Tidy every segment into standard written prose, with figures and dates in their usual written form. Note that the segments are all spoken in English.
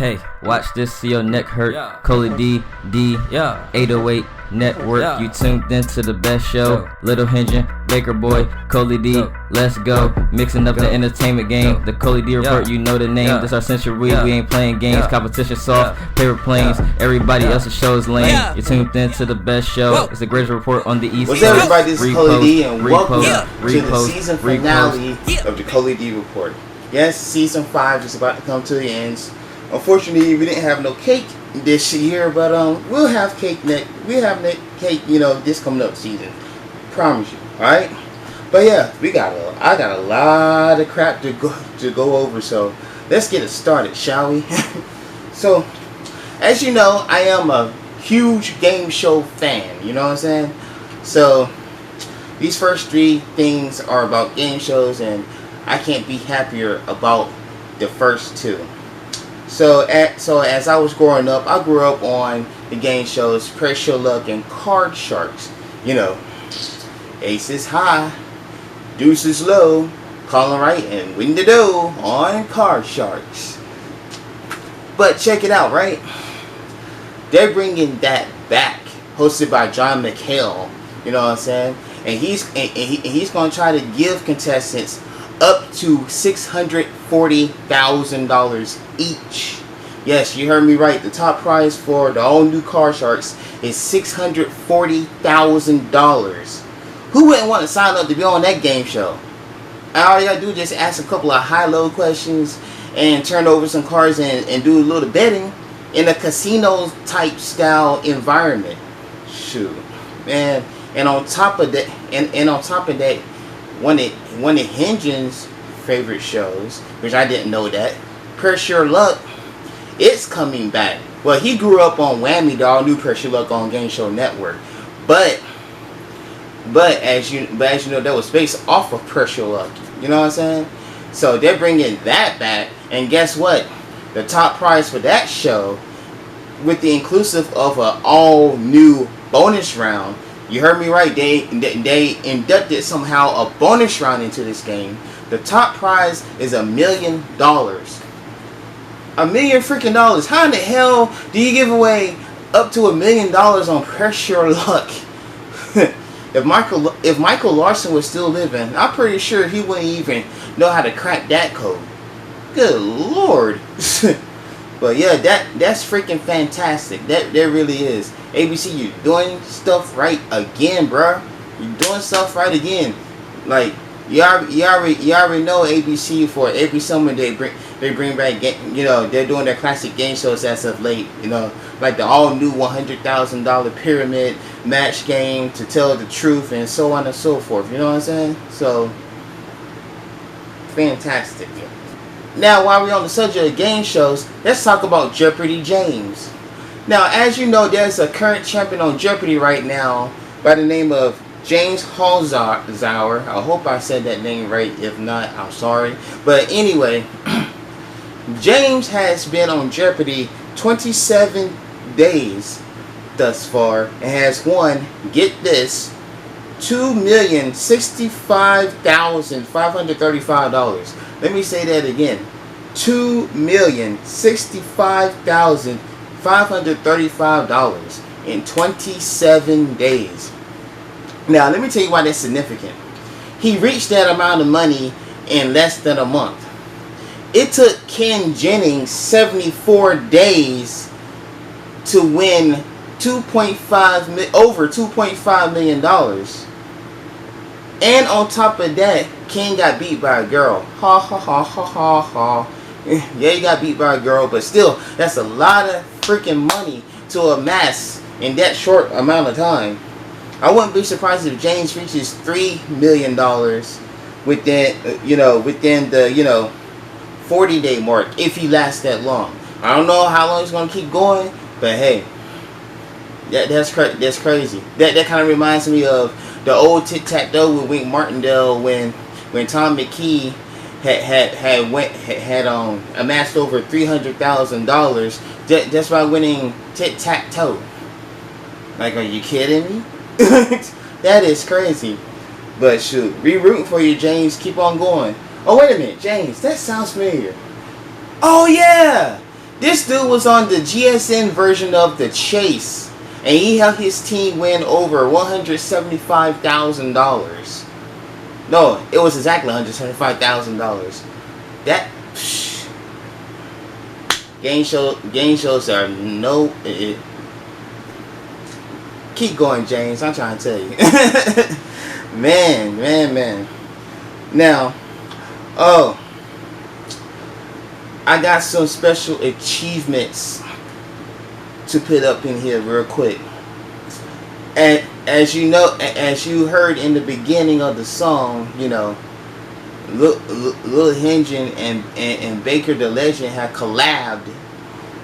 Hey, watch this, see your neck hurt. Yeah. ColeyD, Yeah. 808 Network. Yeah. You tuned into the best show. Go. Little Hinge, Baker Boy, ColeyD. Go. Let's go. Mixing up Go. the entertainment game. Go. The ColeyD Report, Yeah. you know the name. Yeah. This our century. Yeah. We ain't playing games. Yeah. Competition soft. Yeah. Paper planes. Yeah. Everybody Yeah. else's show is lame. Yeah. You tuned into the best show. Go. It's the greatest report on the East What's Coast. up, everybody? This is ColeyD, and welcome to the repost, season repost. finale of the ColeyD Report. Yes, season 5 is about to come to the end. Unfortunately, we didn't have no cake this year, but we'll have cake cake, this coming up season. Promise you, all right? But yeah, I got a lot of crap to go over, so let's get it started, shall we? So, as you know, I am a huge game show fan. You know what I'm saying? So, these first 3 things are about game shows, and I can't be happier about the first 2. So as I was growing up, I grew up on the game shows Press Your Luck and Card Sharks. You know, aces high, deuces low, calling right and win the dough on Card Sharks. But check it out, right? They're bringing that back, hosted by John McHale. You know what I'm saying? And he's going to try to give contestants up to $640,000 each. Yes, you heard me right. The top prize for the all-new Card Sharks is $640,000. Who wouldn't want to sign up to be on that game show? All you gotta do is just ask a couple of high-low questions and turn over some cards and do a little betting in a casino-type style environment. Shoot, man. And on top of that, one of Hingen's favorite shows, which I didn't know that, Press Your Luck, it's coming back. Well, he grew up on Whammy, the all-new Press Your Luck on Game Show Network, but as you know, that was based off of Press Your Luck. You know what I'm saying? So they're bringing that back, and guess what? The top prize for that show, with the inclusive of an all-new bonus round. You heard me right. They inducted somehow a bonus round into this game. The top prize is $1 million. $1 million freaking dollars. How in the hell do you give away up to $1 million on Press Your Luck? If Michael Larson was still living, I'm pretty sure he wouldn't even know how to crack that code. Good Lord. But yeah, that's freaking fantastic. That really is. ABC, you're doing stuff right again, bruh. You're doing stuff right again. Like you already know ABC, for every summer they bring back they're doing their classic game shows as of late. Like the all new $100,000 pyramid match game, To Tell the Truth, and so on and so forth. You know what I'm saying? So fantastic. Now, while we're on the subject of game shows, let's talk about Jeopardy James. Now, as you know, there's a current champion on Jeopardy right now by the name of James Holzhauer. I hope I said that name right. If not, I'm sorry. But anyway, James has been on Jeopardy 27 days thus far and has won, get this, $2,065,535. Let me say that again. $2,065,535 in 27 days. Now, let me tell you why that's significant. He reached that amount of money in less than a month. It took Ken Jennings 74 days to win over $2.5 million. And on top of that, Ken got beat by a girl. Ha ha ha ha ha ha. Yeah, he got beat by a girl, but still, that's a lot of freaking money to amass in that short amount of time. I wouldn't be surprised if James reaches $3 million within the 40-day mark, if he lasts that long. I don't know how long he's gonna keep going, but hey, that's crazy. That kind of reminds me of the old tic-tac-toe with Wink Martindale when Tom McKee had amassed over $300,000 just by winning tic-tac-toe. Like, are you kidding me? That is crazy. But shoot, we rooting for you, James. Keep on going. Oh, wait a minute, James. That sounds familiar. Oh, yeah. This dude was on the GSN version of The Chase, and he helped his team win over $175,000. No, it was exactly $175,000. That game shows are no. Keep going, James. I'm trying to tell you, man. Now, I got some special achievements to put up in here real quick. And as you know, as you heard in the beginning of the song, you know, Lil Hengen and Baker the Legend had collabed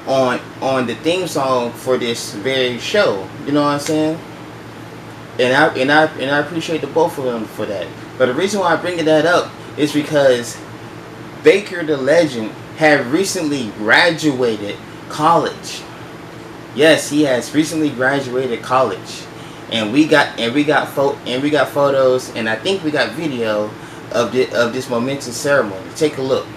on the theme song for this very show. You know what I'm saying? And I appreciate the both of them for that. But the reason why I bring that up is because Baker the Legend had recently graduated college. Yes, he has recently graduated college, and we got photos, and I think we got video of this momentous ceremony. Take a look.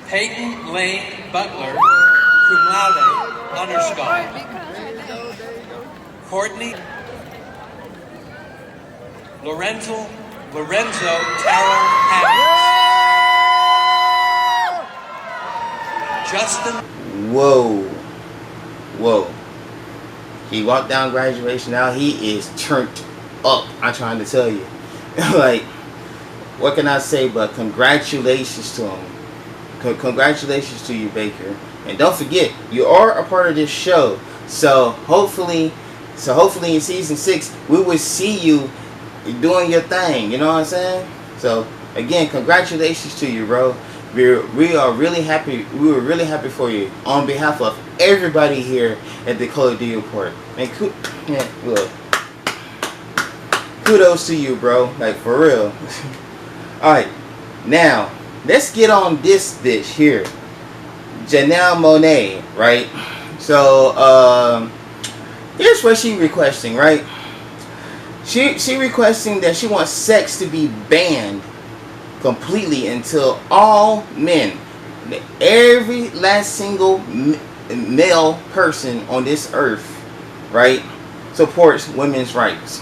Peyton Lane Butler, cum laude, honor scholar. Courtney Lorenzo Taylor Hammonds. Justin. Whoa. He walked down graduation. Now he is turned up. I'm trying to tell you. Like, what can I say but congratulations to him. Congratulations to you, Baker. And don't forget, you are a part of this show. So hopefully in season 6 we will see you doing your thing. You know what I'm saying? So again, congratulations to you, bro. We are really happy. We were really happy for you on behalf of everybody here at the ColeyD Report. Man, look, kudos to you, bro. Like, for real. All right, now let's get on this bitch here, Janelle Monáe, right? So here's what she requesting, right? She requesting that she wants sex to be banned completely until all men, every last single male person on this earth, right, supports women's rights.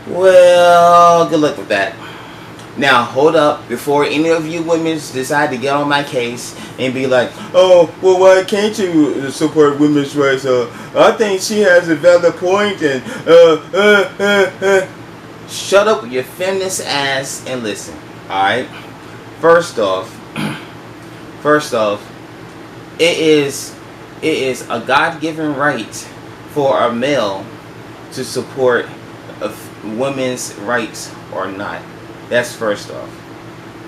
Well, good luck with that. Now, hold up, before any of you women decide to get on my case and be like, oh, well, why can't you support women's rights? I think she has a valid point, and shut up with your feminist ass and listen. Alright? First off, it is a God-given right for a male to support a women's rights or not. That's first off.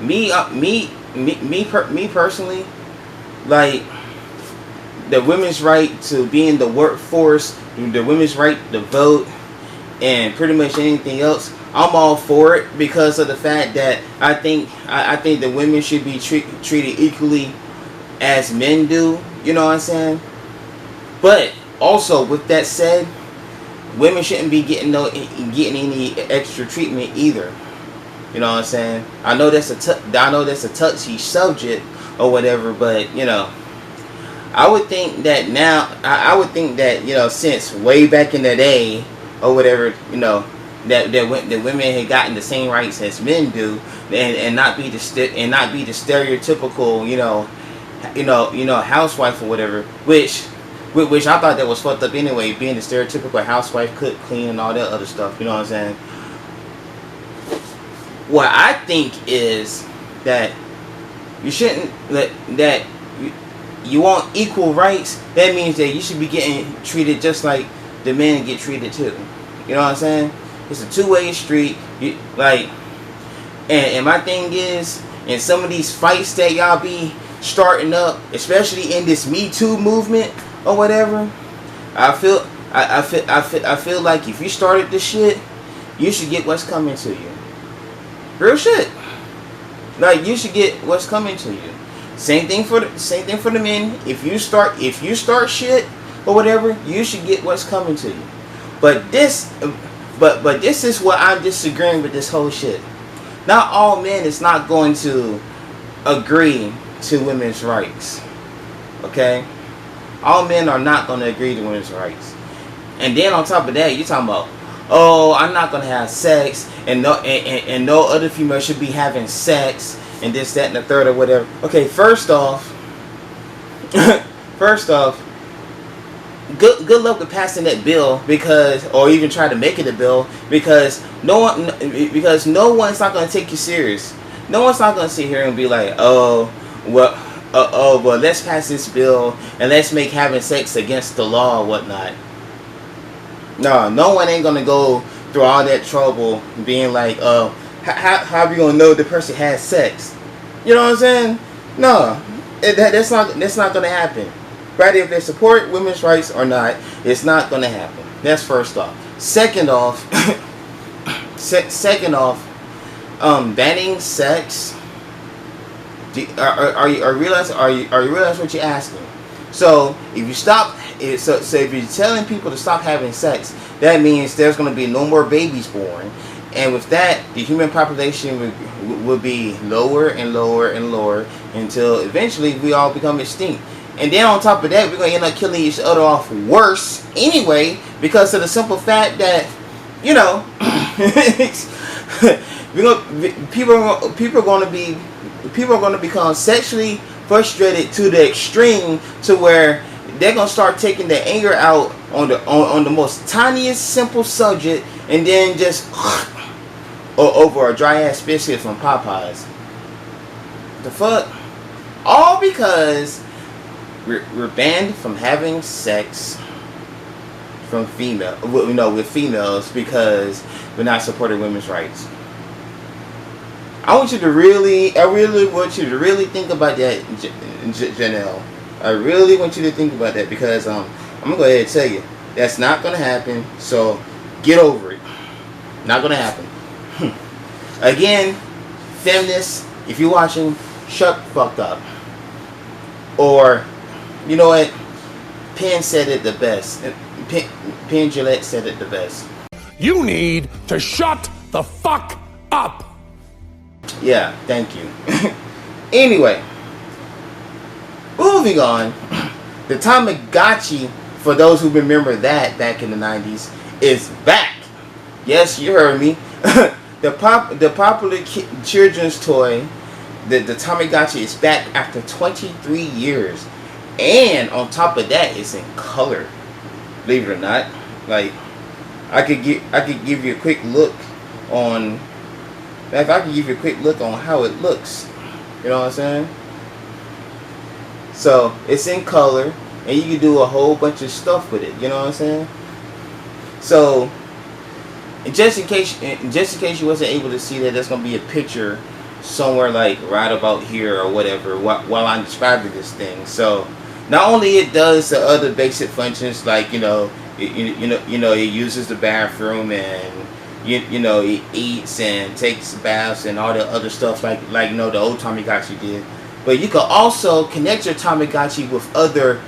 Me personally, like, the women's right to be in the workforce, the women's right to vote, and pretty much anything else, I'm all for it because of the fact that I think that women should be treated equally as men do. You know what I'm saying? But also, with that said, women shouldn't be getting any extra treatment either. You know what I'm saying? I know that's a touchy subject or whatever, but you know, I would think that now, I would think that, you know, since way back in the day or whatever, you know, that women had gotten the same rights as men do, and not be the stereotypical, you know, housewife or whatever, which I thought that was fucked up anyway, being the stereotypical housewife, cook, clean, and all that other stuff. You know what I'm saying? What I think is that you shouldn't that you want equal rights. That means that you should be getting treated just like the men get treated too. You know what I'm saying? It's a two-way street. And my thing is, in some of these fights that y'all be starting up, especially in this Me Too movement or whatever, I feel like if you started this shit, you should get what's coming to you. Real shit. Like, you should get what's coming to you. Same thing for the men. If you start shit or whatever, you should get what's coming to you. But this is what I'm disagreeing with this whole shit. not all men is not going to agree to women's rights. Okay? All men are not going to agree to women's rights. And then on top of that, you're talking about, oh, I'm not going to have sex, and no other female should be having sex, and this, that, and the third, or whatever. Okay, first off, good luck with passing that bill, because, or even try to make it a bill, because no one's not going to take you serious. No one's not going to sit here and be like, well, let's pass this bill and let's make having sex against the law or whatnot. No one ain't gonna go through all that trouble being like, how are we gonna know the person has sex? You know what I'm saying? No, that's not gonna happen. Right? If they support women's rights or not, it's not gonna happen. That's first off. Second off, banning sex. Are you realize what you're asking? So if you stop, so if you're telling people to stop having sex, that means there's going to be no more babies born, and with that, the human population will be lower and lower and lower until eventually we all become extinct. And then on top of that, we're going to end up killing each other off worse anyway, because of the simple fact that, you know, people are going to become sexually frustrated to the extreme, to where they're going to start taking their anger out on the most tiniest simple subject, and then just over a dry ass biscuit from Popeyes. The fuck? All because we're banned from having sex with females, because we're not supporting women's rights. I really want you to really think about that, Janelle. I really want you to think about that, because I'm gonna go ahead and tell you that's not gonna happen. So get over it. Not gonna happen. Again, feminists, if you're watching, shut the fuck up. Or, you know what? Penn said it the best. Penn Jillette said it the best. You need to shut the fuck up. Yeah, thank you. Anyway, moving on. The Tamagotchi, for those who remember that back in the 90s, is back. Yes, you heard me. The popular children's toy, the Tamagotchi, is back after 23 years. And on top of that, it's in color. Believe it or not. Like, I could give you a quick look on. If I can give you a quick look on how it looks, you know what I'm saying? So it's in color, and you can do a whole bunch of stuff with it. You know what I'm saying? So, just in case you wasn't able to see that, there's gonna be a picture somewhere like right about here or whatever while I'm describing this thing. So, not only it does the other basic functions, like it uses the bathroom, and it eats and takes baths and all the other stuff like the old Tamagotchi did. But you can also connect your Tamagotchi with other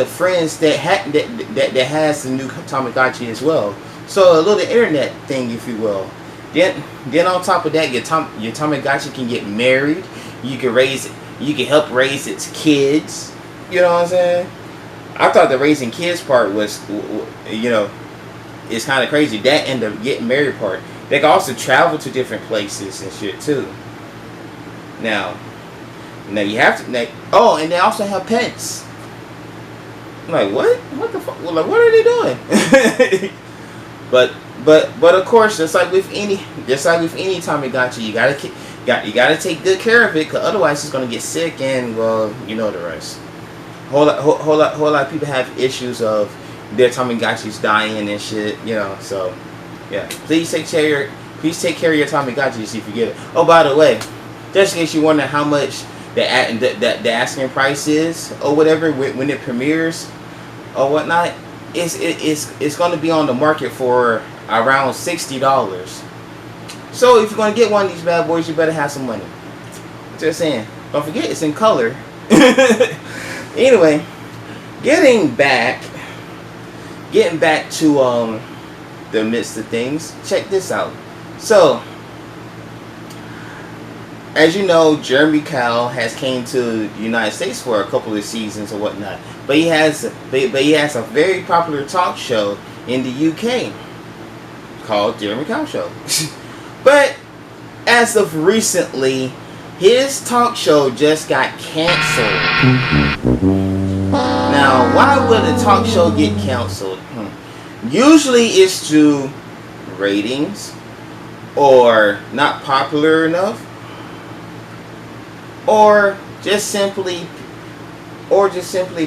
friends that has the new Tamagotchi as well. So a little internet thing, if you will. Then on top of that, your Tamagotchi can get married. You can help raise its kids. You know what I'm saying? I thought the raising kids part was, it's kind of crazy. That and the getting married part. They can also travel to different places and shit too. Now you have to. And they also have pets. I'm like, what? What the fuck? Like, what are they doing? but of course, just like with any Tamagotchi, you gotta take good care of it, cause otherwise it's gonna get sick, and well, you know the rest. Whole lot of people have issues of their Tamagotchis dying and shit, So, yeah, please take care of your Tamagotchis if you get it. Oh, by the way, just in case you wonder how much the asking price is or whatever when it premieres or whatnot, it's going to be on the market for around $60. So if you're going to get one of these bad boys, you better have some money. Just saying. Don't forget, it's in color. Anyway, getting back to the midst of things. Check this out. So as you know, Jeremy Kyle has came to the United States for a couple of seasons or whatnot. But he has a very popular talk show in the UK called Jeremy Kyle Show. But as of recently, his talk show just got canceled. Now, why would a talk show get canceled? Usually it's due ratings, or not popular enough, or just simply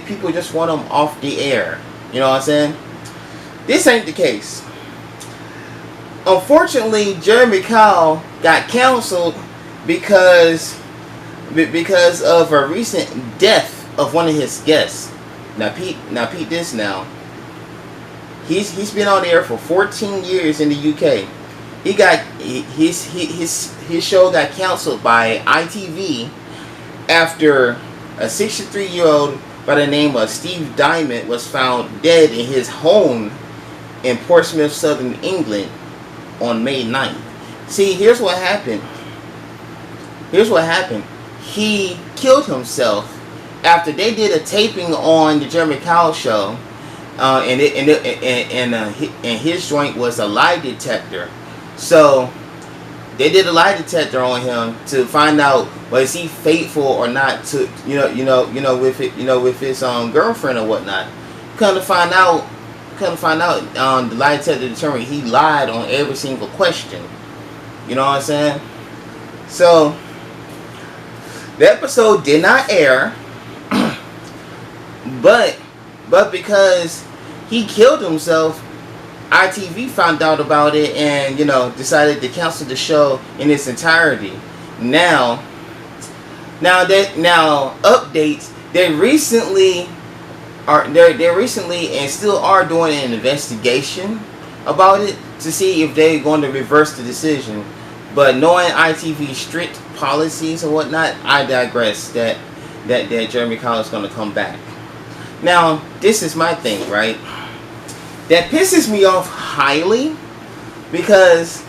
people just want them off the air. You know what I'm saying? This ain't the case. Unfortunately, Jeremy Kyle got canceled because of a recent death of one of his guests. Now Pete this now. He's been on the air for 14 years in the UK. His show got canceled by ITV after a 63-year-old by the name of Steve Diamond was found dead in his home in Portsmouth, Southern England on May 9th. See, here's what happened. He killed himself after they did a taping on the Jeremy Kyle show, and his joint was a lie detector. So they did a lie detector on him to find out was he faithful or not to with his girlfriend or whatnot. Come to find out, the lie detector determined he lied on every single question. You know what I'm saying? So the episode did not air, but because he killed himself, ITV found out about it and decided to cancel the show in its entirety. Now updates. They recently and still are doing an investigation about it to see if they're going to reverse the decision. But knowing ITV's strict policies and whatnot, I digress. That Jeremy Kyle is going to come back. Now, this is my thing, right? That pisses me off highly because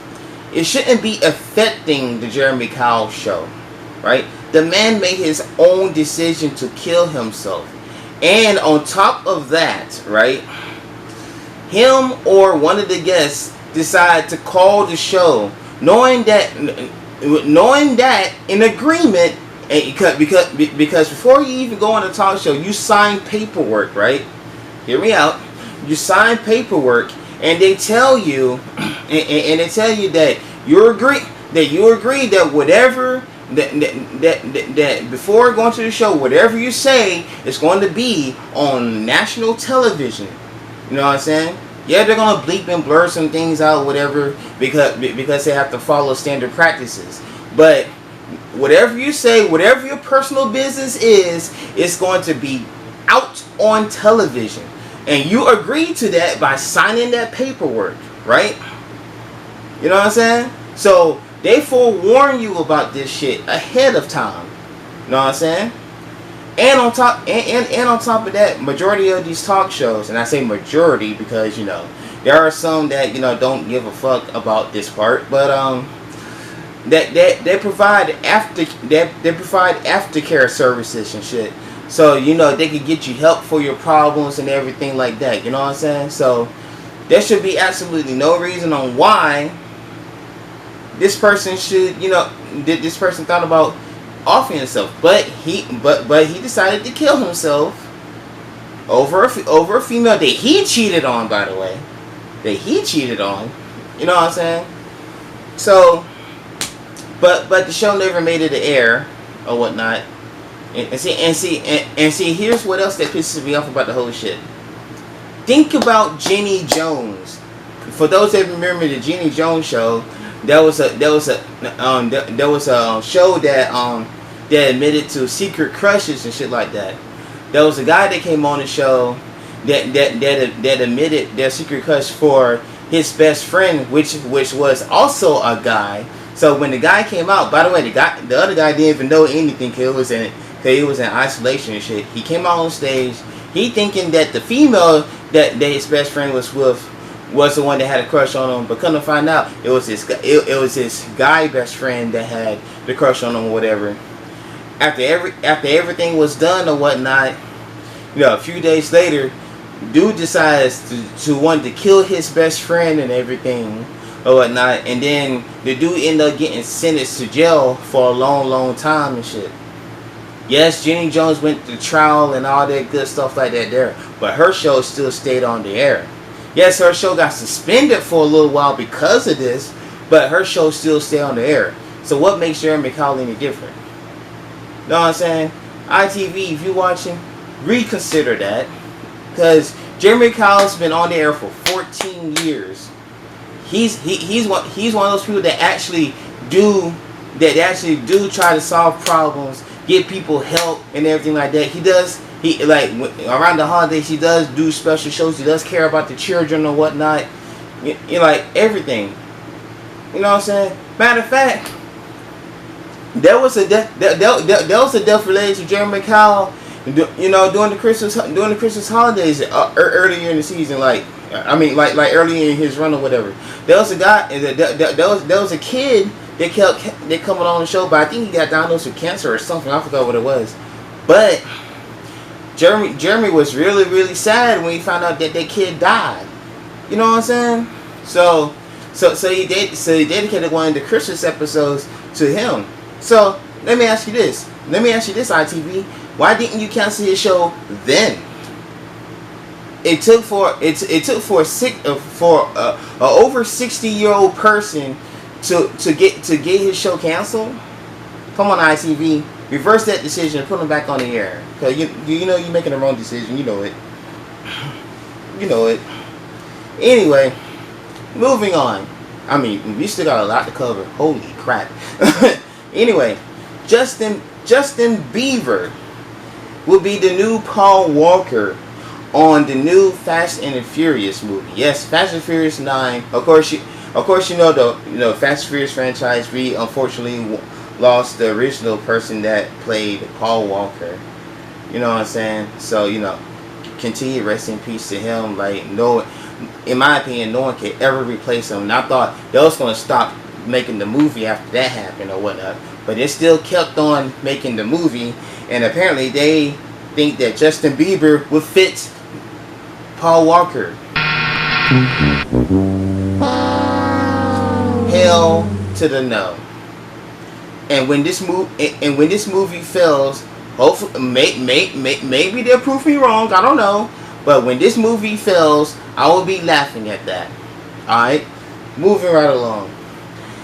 it shouldn't be affecting the Jeremy Kyle show, right? The man made his own decision to kill himself. And on top of that, right, him or one of the guests decide to call the show knowing that in agreement, because before you even go on a talk show, you sign paperwork, right? Hear me out. You sign paperwork, and they tell you, that you agree that whatever that before going to the show, whatever you say is going to be on national television. You know what I'm saying? Yeah, they're gonna bleep and blur some things out, whatever, because they have to follow standard practices. But whatever you say, whatever your personal business is, it's going to be out on television. And you agree to that by signing that paperwork, right? You know what I'm saying? So they forewarn you about this shit ahead of time. You know what I'm saying? And on top of that, majority of these talk shows, and I say majority because there are some that don't give a fuck about this part, but that they provide aftercare services and shit. So, they can get you help for your problems and everything like that. You know what I'm saying? So, there should be absolutely no reason on why this person should, this person thought about offing himself. But he decided to kill himself over a female that he cheated on, by the way. That he cheated on. You know what I'm saying? So, but the show never made it to air or whatnot. And see, here's what else that pisses me off about the whole shit. Think about Jenny Jones. For those that remember the Jenny Jones show, there was a show that admitted to secret crushes and shit like that. There was a guy that came on the show that admitted their secret crush for his best friend, which was also a guy. So when the guy came out, by the way, the other guy didn't even know anything because he was in isolation and shit. He came out on stage, he thinking that the female that his best friend was with was the one that had a crush on him, but come to find out, it was his guy best friend that had the crush on him or whatever. After everything was done or whatnot, a few days later, dude decides to want to kill his best friend and everything or whatnot, and then the dude ended up getting sentenced to jail for a long time and shit. Yes, Jenny Jones went to trial and all that good stuff like that there, but her show still stayed on the air. Yes, her show got suspended for a little while because of this, but her show still stayed on the air. So what makes Jeremy Kyle any different? Know what I'm saying? ITV, if you're watching, reconsider that, because Jeremy Kyle's been on the air for 14 years. He's one of those people that actually do try to solve problems, get people help and everything like that. He like around the holidays, he does do special shows. He does care about the children or whatnot. Like everything. You know what I'm saying? Matter of fact, there was a death related to Jeremy Kyle. During the Christmas holidays earlier in the season, like early in his run or whatever. There was a guy. There was a kid that kept coming on the show, but I think he got diagnosed with cancer or something. I forgot what it was. But Jeremy was really sad when he found out that kid died. You know what I'm saying? So he dedicated one of the Christmas episodes to him. So let me ask you this, ITV. Why didn't you cancel his show then? It took for a over 60-year-old person to get his show canceled. Come on, ITV, reverse that decision and put him back on the air. Cause you know you're making the wrong decision. You know it. Anyway, moving on. I mean, we still got a lot to cover. Holy crap. Anyway, Justin Bieber will be the new Paul Walker on the new Fast and the Furious movie. Yes, Fast and Furious 9. Of course, the Fast and Furious franchise. We unfortunately lost the original person that played Paul Walker. You know what I'm saying? So continue rest in peace to him. Like in my opinion, no one could ever replace him. And I thought they was gonna stop making the movie after that happened or whatnot, but they still kept on making the movie, and apparently they think that Justin Bieber would fit Paul Walker. Hell to the no. And when this movie fails, hopefully, maybe they'll prove me wrong. I don't know, but when this movie fails, I will be laughing at that. All right, moving right along.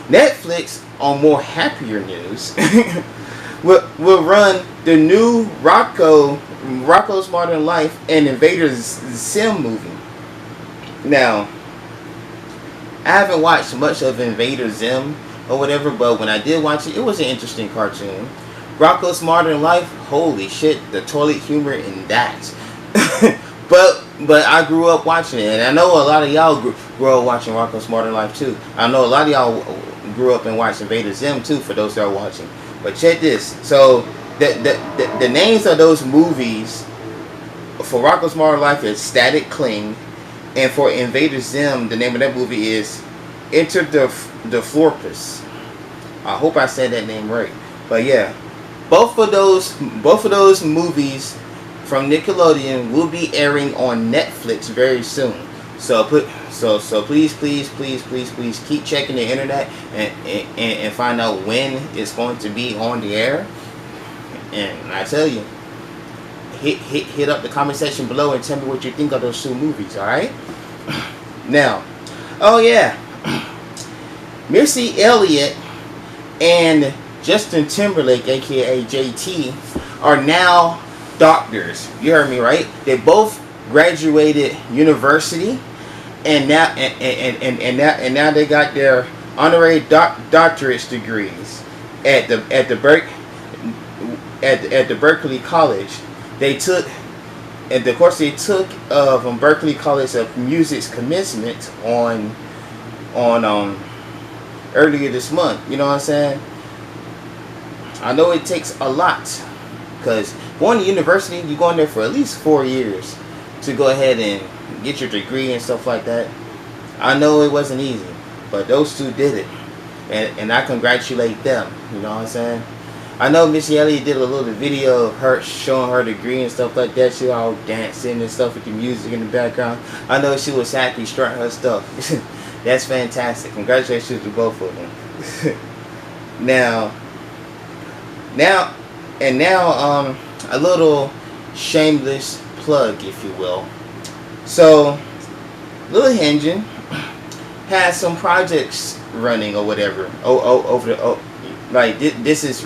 Netflix, on more happier news, will run the new Rocko's Modern Life and Invader Zim movie. Now, I haven't watched much of Invader Zim or whatever, but when I did watch it, it was an interesting cartoon. Rocko's Modern Life, holy shit, the toilet humor in that. But I grew up watching it, and I know a lot of y'all grew up watching Rocko's Modern Life too. I know a lot of y'all grew up and watched Invader Zim too, for those that are watching. But check this. So the names of those movies for Rocko's Modern Life is Static Cling, and for Invader Zim, the name of that movie is Enter the Florpus. I hope I said that name right. But yeah, both of those movies from Nickelodeon will be airing on Netflix very soon. So please keep checking the internet and find out when it's going to be on the air. And I tell you, hit up the comment section below and tell me what you think of those two movies. All right. Now, oh yeah, Missy Elliott and Justin Timberlake, aka JT, are now doctors. You heard me right. They both graduated university, and now now they got their honorary doctorate degrees at the Berkeley College. They took, and of course they took from Berkeley College of Music's commencement on earlier this month. You know what I'm saying? I know it takes a lot, because going to university, you're going there for at least 4 years to go ahead and get your degree and stuff like that. I know it wasn't easy, but those two did it, and I congratulate them. You know what I'm saying? I know Missy Elliott did a little video of her showing her degree and stuff like that. She all dancing and stuff with the music in the background. I know she was happy strutting her stuff. That's fantastic. Congratulations to both of them. now, now, now, a little shameless plug, if you will. So, Lil Hyunjin has some projects running or whatever. Like this is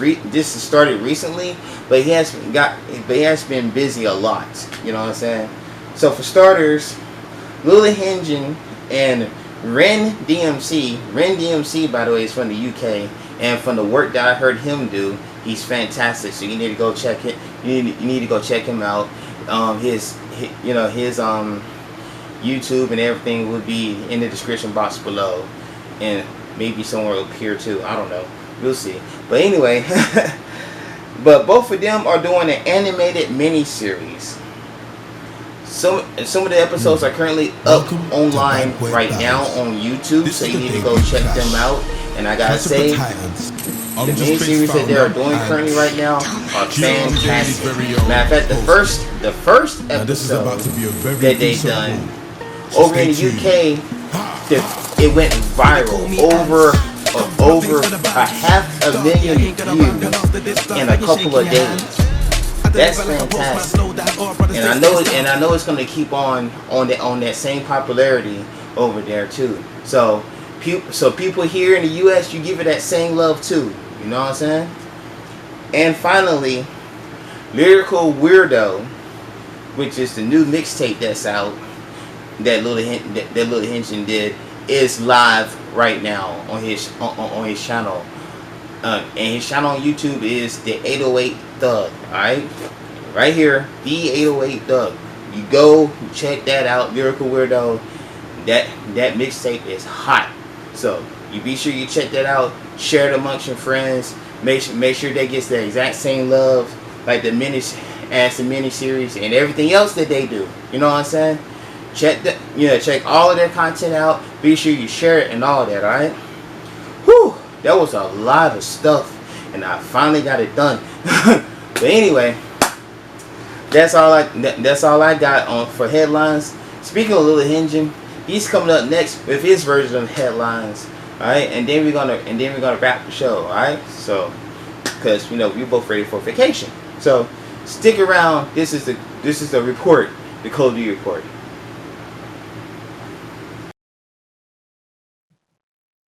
started recently, but he has been busy a lot. You know what I'm saying? So for starters, Lil Hyunjin and Ren DMC, by the way, is from the UK, and from the work that I heard him do, he's fantastic. So you need to go check it. You need to go check him out. His YouTube and everything will be in the description box below, and maybe somewhere up here too. I don't know. We'll see. But anyway, but both of them are doing an animated mini-series. Some of the episodes are currently up online right now on YouTube, so you need to go check them out. And I gotta say, the mini-series that they are doing currently right now are fantastic. Matter of fact, the first episode that they done over in the UK, it went viral over 500,000 views in a couple of days. That's fantastic, and I know it's going to keep on that same popularity over there too. So people here in the U.S., you give it that same love too. You know what I'm saying? And finally, Lyrical Weirdo, which is the new mixtape that's out that Lil Hyunjin did, is live right now on his channel. And his channel on YouTube is the 808 Thug. Alright? Right here, the 808 Thug. You go, you check that out, Lyrical Weirdo. That mixtape is hot. So you be sure you check that out, share it amongst your friends, make sure they get the exact same love like the mini series and everything else that they do. You know what I'm saying? Check all of their content out. Be sure you share it and all that, alright? Whew, that was a lot of stuff, and I finally got it done. But anyway, that's all I got on for headlines. Speaking of Lil Hyunjin, he's coming up next with his version of headlines, alright? And then we're gonna wrap the show, alright? So, because we're both ready for vacation. So stick around. This is the report, the ColeyD Report.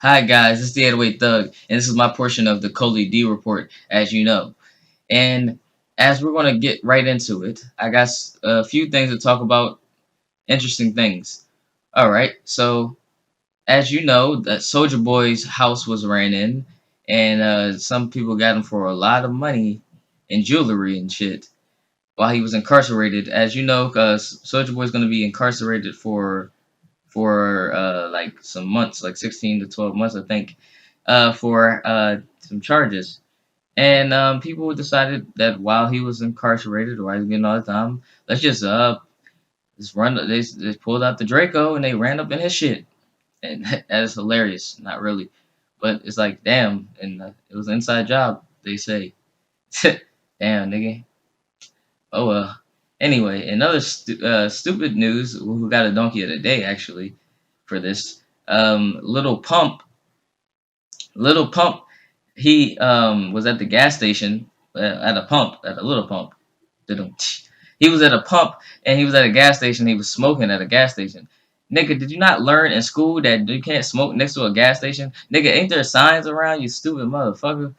Hi guys, this is the 808 Thug, and this is my portion of the ColeyD Report, as you know. And as we're going to get right into it, I got a few things to talk about, interesting things. Alright, so as you know, that Soulja Boy's house was ran in, and some people got him for a lot of money and jewelry and shit while he was incarcerated. As you know, Soulja Boy's going to be incarcerated for like some months, like 16 to 12 months, I think, for some charges. And people decided that while he was incarcerated, or while he was getting all the time, let's just run. They pulled out the Draco and they ran up in his shit, and that is hilarious. Not really, but it's like damn, and it was an inside job. They say, damn nigga. Oh well. Anyway, another stupid news. Who got a donkey of the day actually for this? Little Pump. He was at the gas station at a little pump. He was at a pump and he was at a gas station. He was smoking at a gas station. Nigga, did you not learn in school that you can't smoke next to a gas station? Nigga, ain't there signs around, you stupid motherfucker?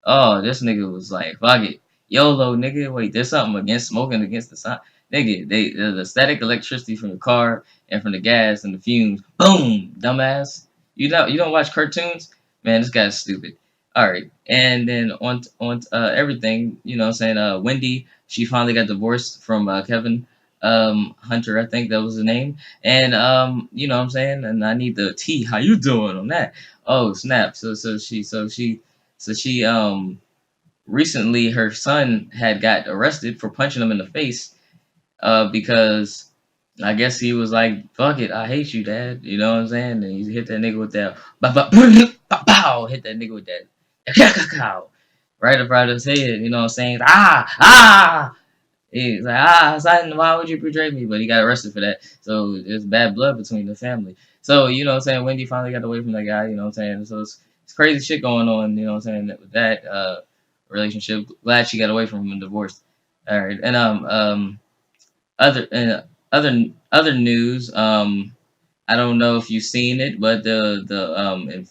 Oh, this nigga was like, fuck it. YOLO, nigga. Wait, there's something against smoking against the sun. Nigga, the static electricity from the car and from the gas and the fumes. Boom, dumbass. You don't watch cartoons? Man, this guy's stupid. Alright. And then on everything, you know what I'm saying, Wendy, she finally got divorced from Kevin Hunter, I think that was his name. And you know what I'm saying? And I need the T. How you doing on that? Oh, snap. So she recently her son had got arrested for punching him in the face because I guess he was like, "Fuck it, I hate you, Dad." You know what I'm saying? And he hit that nigga with that, pow, hit that nigga with that, right up out his head. You know what I'm saying? Ah. He's like, son, why would you betray me? But he got arrested for that. So it's bad blood between the family. So, you know what I'm saying? Wendy finally got away from that guy, you know what I'm saying? So it's crazy shit going on, you know what I'm saying, with that relationship. Glad she got away from him and divorced. All right. And other other news, I don't know if you've seen it, but the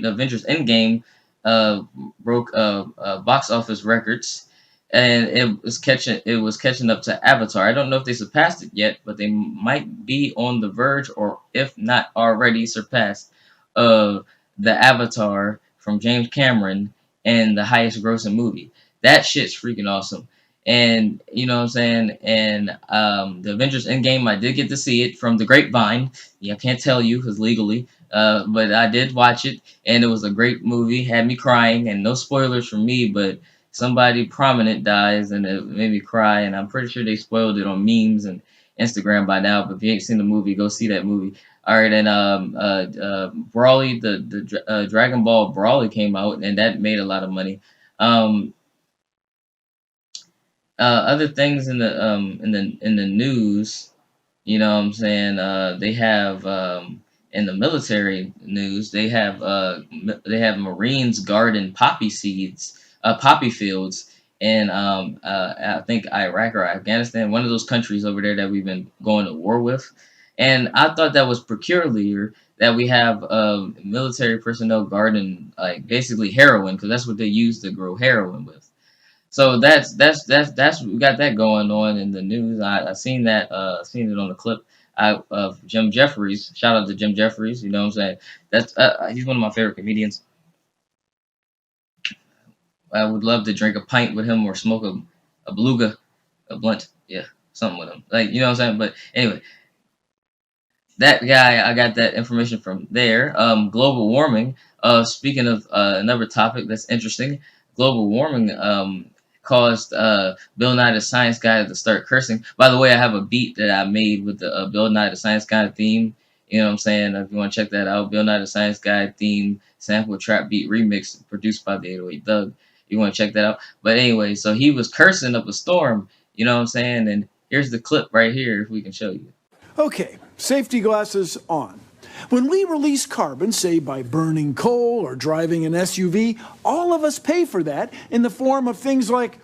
Avengers Endgame uh broke box office records, and it was catching up to Avatar. I don't know if they surpassed it yet, but they might be on the verge, or if not already surpassed, uh the Avatar from James Cameron and the highest grossing movie. That shit's freaking awesome. And you know what I'm saying? And the Avengers Endgame, I did get to see it from the grapevine. Yeah, I can't tell you because legally, but I did watch it, and it was a great movie. Had me crying, and no spoilers for me, but somebody prominent dies, and it made me cry. And I'm pretty sure they spoiled it on memes and Instagram by now. But if you ain't seen the movie, go see that movie. All right, and Brawly, the Dragon Ball Brawly came out, and that made a lot of money. Um, Other things in the news, you know what I'm saying? They have in the military news, they have Marines guarding poppy seeds, poppy fields, in I think Iraq or Afghanistan, one of those countries over there that we've been going to war with. And I thought that was peculiar that we have military personnel guarding like basically heroin, because that's what they use to grow heroin with. So that's we got that going on in the news. I seen that seen it on the clip of Jim Jeffries. Shout out to Jim Jeffries. You know what I'm saying? That's he's one of my favorite comedians. I would love to drink a pint with him or smoke a beluga, a blunt. Yeah, something with him. Like you know what I'm saying. But anyway, that guy, I got that information from there. Global warming. Speaking of another topic that's interesting, global warming caused Bill Nye the Science Guy to start cursing. By the way, I have a beat that I made with the Bill Nye the Science Guy theme. You know what I'm saying? If you want to check that out, Bill Nye the Science Guy theme sample trap beat remix produced by the 808 Doug. You want to check that out? But anyway, so he was cursing up a storm. You know what I'm saying? And here's the clip right here, if we can show you. Okay, safety glasses on. When we release carbon, say by burning coal or driving an SUV, all of us pay for that in the form of things like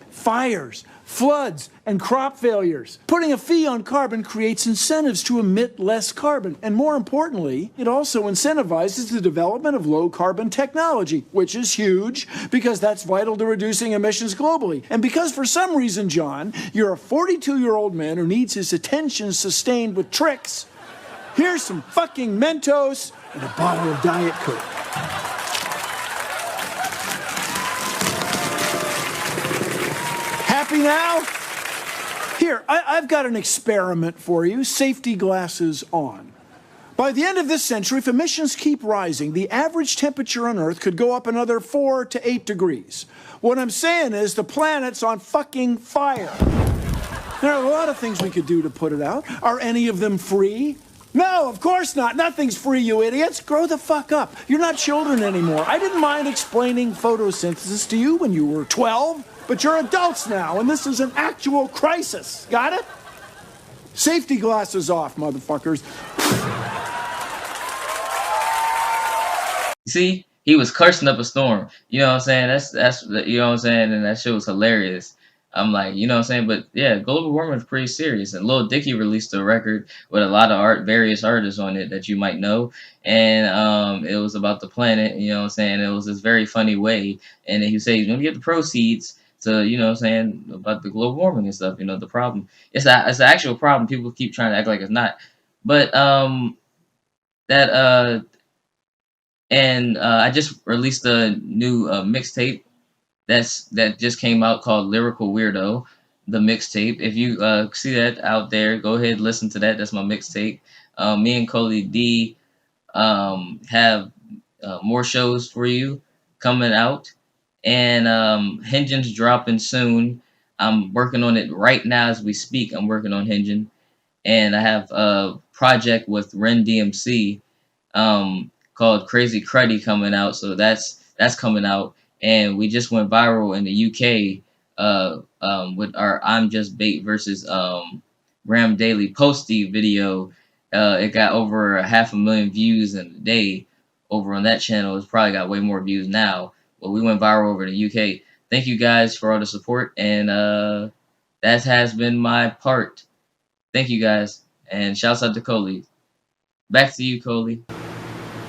fires, floods, and crop failures. Putting a fee on carbon creates incentives to emit less carbon. And more importantly, it also incentivizes the development of low carbon technology, which is huge because that's vital to reducing emissions globally. And because for some reason, John, you're a 42-year-old man who needs his attention sustained with tricks, here's some fucking Mentos and a bottle of Diet Coke. Happy now? Here, I've got an experiment for you. Safety glasses on. By the end of this century, if emissions keep rising, the average temperature on Earth could go up another 4 to 8 degrees. What I'm saying is the planet's on fucking fire. There are a lot of things we could do to put it out. Are any of them free? No, of course not. Nothing's free, you idiots. Grow the fuck up. You're not children anymore. I didn't mind explaining photosynthesis to you when you were 12. But you're adults now, and this is an actual crisis. Got it? Safety glasses off, motherfuckers. See, he was cursing up a storm. You know what I'm saying? That's you know what I'm saying, and that shit was hilarious. I'm like, you know what I'm saying, but yeah, global warming is pretty serious. And Lil Dicky released a record with a lot of various artists on it that you might know, and it was about the planet. You know what I'm saying? It was this very funny way, and then he said he's gonna get the proceeds to, you know what I'm saying, about the global warming and stuff. You know, the problem. It's an actual problem. People keep trying to act like it's not, but that and I just released a new mixtape that just came out called Lyrical Weirdo, the mixtape. If you see that out there, go ahead listen to that. That's my mixtape. Me and ColeyD have more shows for you coming out, and Hingens dropping soon. I'm working on it right now as we speak. I'm working on Hinging, and I have a project with Ren DMC called Crazy Cruddy coming out. So that's coming out, and we just went viral in the UK with our I'm Just Bait versus Ram Daily Posty video. It got over 500,000 views in a day over on that channel. It's probably got way more views now, but we went viral over in the UK. Thank you guys for all the support, and that has been my part. Thank you guys, and shouts out to Coley. Back to you, Coley.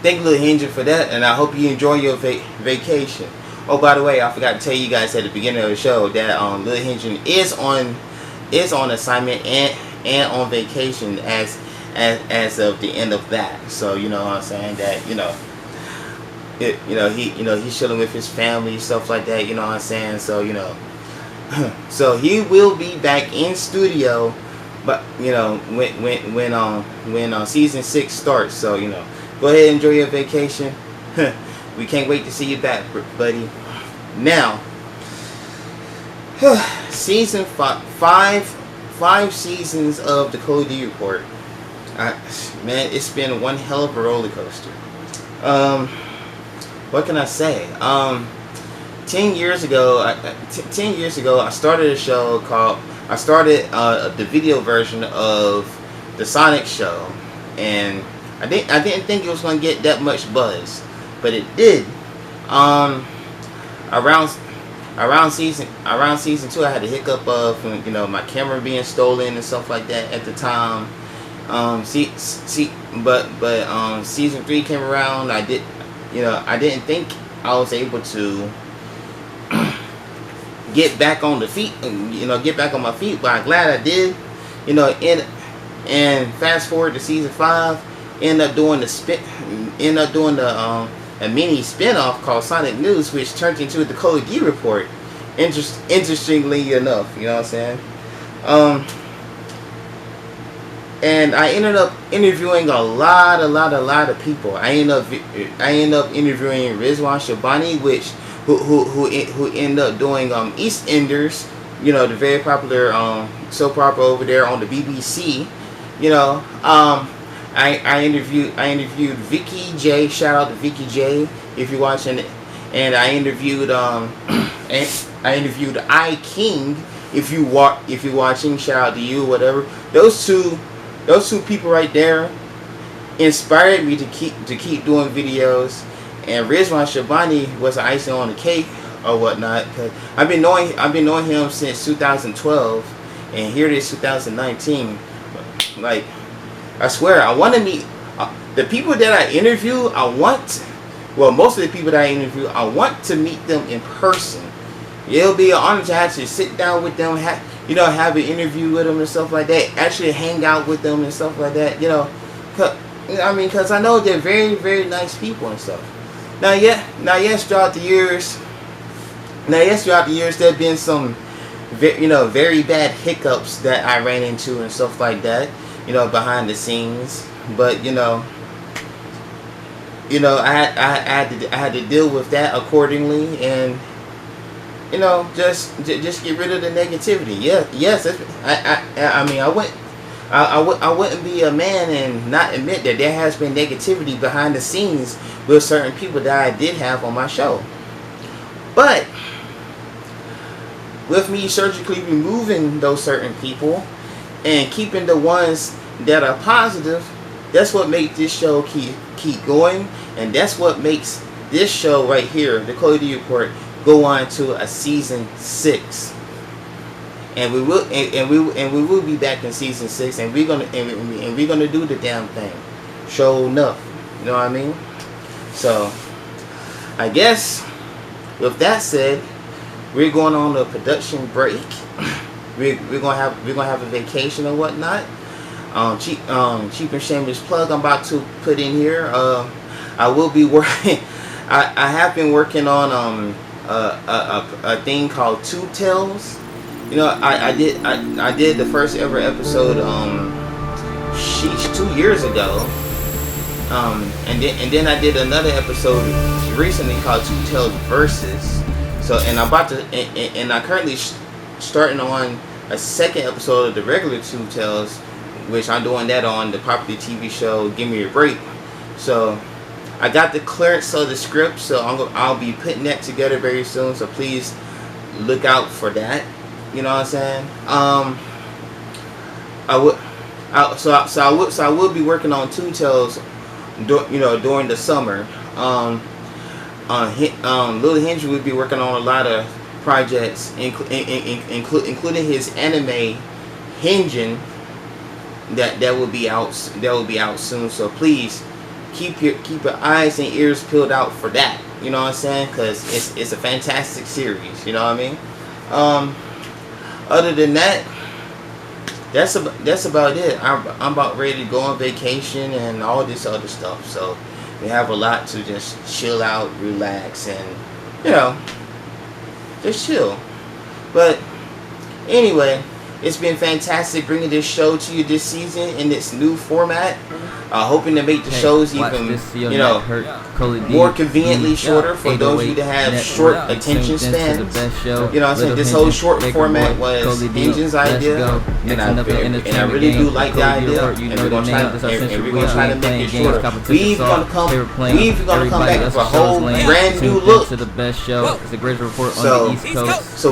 Thank you, Little Hinge, for that, and I hope you enjoy your vacation. Oh, by the way, I forgot to tell you guys at the beginning of the show that Little Hinge is on assignment and on vacation as of the end of that. So you know what I'm saying, that he's chilling with his family, stuff like that. You know what I'm saying. So so he will be back in studio, but when season 6 starts. So go ahead and enjoy your vacation. We can't wait to see you back, buddy. Now, season 5 seasons of the ColeyD Report. Man, it's been one hell of a roller coaster. What can I say? 10 years ago, I started a show called. I started the video version of the Sonic show, and I didn't think it was gonna get that much buzz, but it did. Around season 2, I had a hiccup of my camera being stolen and stuff like that at the time. But season 3 came around. I didn't think I was able to get back on the feet, get back on my feet, but I'm glad I did. And fast forward to season 5, end up doing a mini spin-off called Sonic News, which turned into the ColeyD Report. Interestingly enough, you know what I'm saying. And I ended up interviewing a lot of people. I ended up interviewing Rizwan Shabani, who ended up doing EastEnders, the very popular soap opera over there on the BBC. I interviewed Vicky J. Shout out to Vicky J. if you're watching it. And I interviewed I King. If you're watching, shout out to you. Whatever. Those two people right there inspired me to keep doing videos. And Rizwan Shabani was icing on the cake or whatnot. Cause I've been knowing him since 2012, and here it is 2019. Like, I swear, I want to meet the people that I interview. Most of the people that I interview, I want to meet them in person. It'll be an honor to actually sit down with them, have an interview with them and stuff like that. Actually hang out with them and stuff like that. Because I know they're very, very nice people and stuff. Yes, throughout the years, there've been some, very bad hiccups that I ran into and stuff like that, behind the scenes. But I had to deal with that accordingly, and just get rid of the negativity. I wouldn't be a man and not admit that there has been negativity behind the scenes with certain people that I did have on my show. But with me surgically removing those certain people and keeping the ones that are positive, that's what makes this show keep going, and that's what makes this show right here, the ColeyD Report, go on to a season 6. And we will be back in season 6, and we're gonna do the damn thing. Show enough, you know what I mean? So I guess with that said, we're going on a production break. We're gonna have a vacation or whatnot. Cheap and shameless plug I'm about to put in here. I will be working. I have been working on a thing called Two Tales. I did the first ever episode 2 years ago, and then I did another episode recently called Two Tales Versus. So, and I'm about to, and I currently starting on a second episode of the regular Two Tales, which I'm doing that on the popular TV show Give Me a Break. So I got the clearance of the script, so I'll be putting that together very soon. So please look out for that. You know what I'm saying? I will be working on Two Tales, during the summer. Little Henry will be working on a lot of projects, including his anime Hingin that will be out soon. So please keep your eyes and ears peeled out for that. You know what I'm saying? Because it's a fantastic series. You know what I mean? Other than that, that's about it. I'm about ready to go on vacation and all this other stuff. So we have a lot to just chill out, relax, and just chill. But anyway, it's been fantastic bringing this show to you this season in its new format. Hoping to make the shows even, more conveniently shorter for those of you that have short attention spans. You know what I'm saying? This whole short format was Engine's idea, and I really do like the idea, and we're gonna try to make it shorter. We even gonna come back with a whole brand new look. So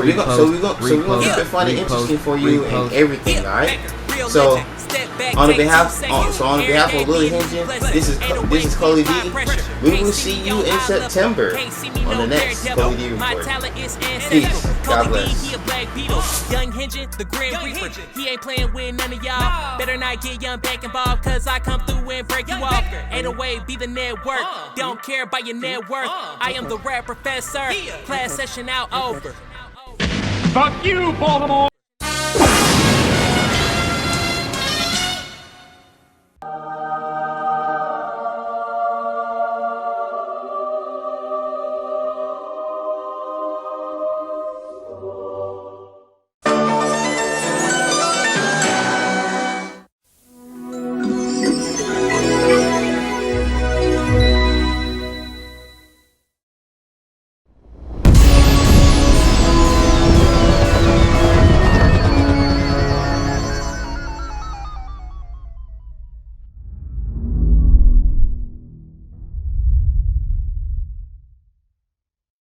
we're gonna keep it fun and interesting for you and everything. All right. So on behalf of Little Henry, this is ColeyD. We will see you in September on the next ColeyD Report. Peace. God bless. Young Henry, the Grim Reaper. He ain't playing with none of y'all. Better not get young back involved, cause I come through and break you off. 808 be the network. Don't care about your net worth. I am the rap professor. Class session out over. Fuck you, Baltimore!